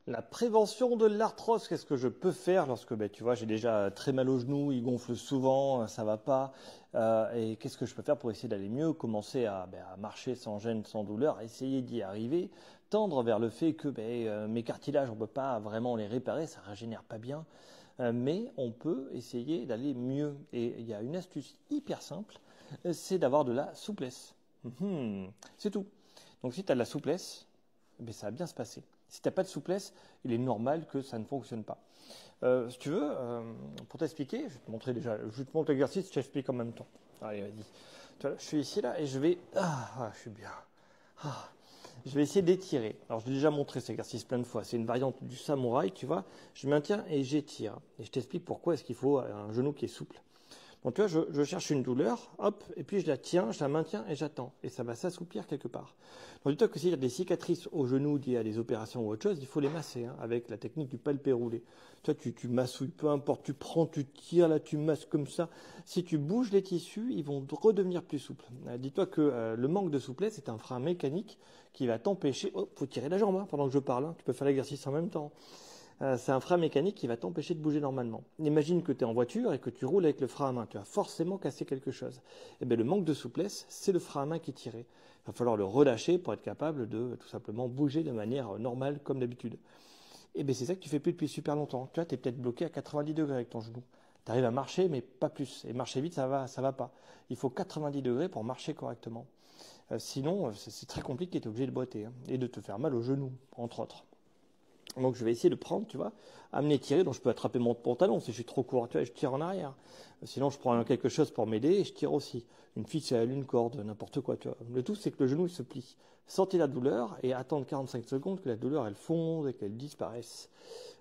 La prévention de l'arthrose, qu'est-ce que je peux faire lorsque tu vois, j'ai déjà très mal au genou, il gonfle souvent, ça va pas, et qu'est-ce que je peux faire pour essayer d'aller mieux, commencer à marcher sans gêne, sans douleur, essayer d'y arriver, tendre vers le fait que mes cartilages, on peut pas vraiment les réparer, ça régénère pas bien, mais on peut essayer d'aller mieux. Et il y a une astuce hyper simple, c'est d'avoir de la souplesse. C'est tout. Donc si tu as de la souplesse, ça va bien se passer. Si tu n'as pas de souplesse, il est normal que ça ne fonctionne pas. Si tu veux, pour t'expliquer, je vais te montrer déjà, je te montre l'exercice, je t'explique en même temps. Allez, vas-y. Tu vois, je suis ici là et je vais, je suis bien. Ah, je vais essayer d'étirer. Alors, je l'ai déjà montré cet exercice plein de fois. C'est une variante du samouraï, tu vois. Je maintiens et j'étire. Et je t'explique pourquoi est-ce qu'il faut un genou qui est souple. Donc, tu vois, je cherche une douleur, hop, et puis je la tiens, je la maintiens et j'attends. Et ça va s'assouplir quelque part. Donc, dis-toi que s'il y a des cicatrices au genou liées à des opérations ou autre chose, il faut les masser, hein, avec la technique du palpé roulé. Tu vois, tu massouilles, peu importe, tu prends, tu tires, là, tu masses comme ça. Si tu bouges les tissus, ils vont redevenir plus souples. Dis-toi que le manque de souplesse est un frein mécanique qui va t'empêcher. Oh, faut tirer la jambe, hein, pendant que je parle, hein. Tu peux faire l'exercice en même temps. C'est un frein mécanique qui va t'empêcher de bouger normalement. Imagine que tu es en voiture et que tu roules avec le frein à main. Tu vas forcément casser quelque chose. Et bien, le manque de souplesse, c'est le frein à main qui est tiré. Il va falloir le relâcher pour être capable de tout simplement bouger de manière normale comme d'habitude. Et bien, c'est ça que tu fais plus depuis super longtemps. Tu vois, tu es peut-être bloqué à 90 degrés avec ton genou. Tu arrives à marcher, mais pas plus. Et marcher vite, ça va pas. Il faut 90 degrés pour marcher correctement. Sinon, c'est très compliqué, tu es obligé de boiter, hein, et de te faire mal au genou, entre autres. Donc je vais essayer de prendre, tu vois, amener tirer, donc je peux attraper mon pantalon si je suis trop court, tu vois, je tire en arrière. Sinon je prends quelque chose pour m'aider et je tire aussi. Une ficelle, une corde, n'importe quoi, tu vois. Le tout c'est que le genou il se plie. Sentez la douleur et attendre 45 secondes que la douleur elle fonde et qu'elle disparaisse.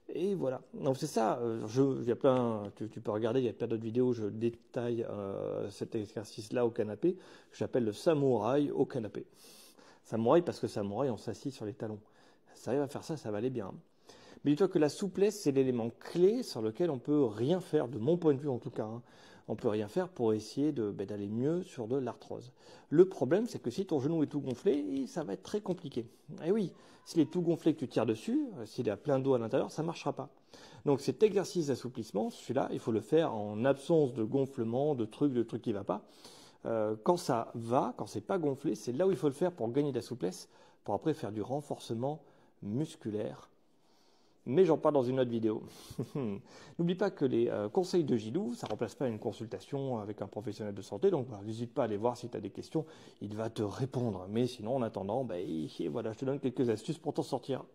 Et voilà. Donc c'est ça, il y a plein, tu peux regarder, il y a plein d'autres vidéos, je détaille cet exercice-là au canapé, que j'appelle le samouraï au canapé. Samouraï parce que samouraï on s'assit sur les talons. Si tu arrives à faire ça, ça va aller bien. Mais dis-toi que la souplesse, c'est l'élément clé sur lequel on peut rien faire, de mon point de vue en tout cas. Hein. On peut rien faire pour essayer d'aller mieux sur de l'arthrose. Le problème, c'est que si ton genou est tout gonflé, ça va être très compliqué. Et oui, s'il est tout gonflé que tu tires dessus, s'il a plein d'eau à l'intérieur, ça ne marchera pas. Donc cet exercice d'assouplissement, celui-là, il faut le faire en absence de gonflement, de trucs qui ne va pas. Quand ça va, quand c'est pas gonflé, c'est là où il faut le faire pour gagner de la souplesse, pour après faire du renforcement musculaire. Mais j'en parle dans une autre vidéo. N'oublie pas que les conseils de Gilou, ça ne remplace pas une consultation avec un professionnel de santé, donc n'hésite pas à aller voir si tu as des questions, il va te répondre. Mais sinon, en attendant, voilà, je te donne quelques astuces pour t'en sortir.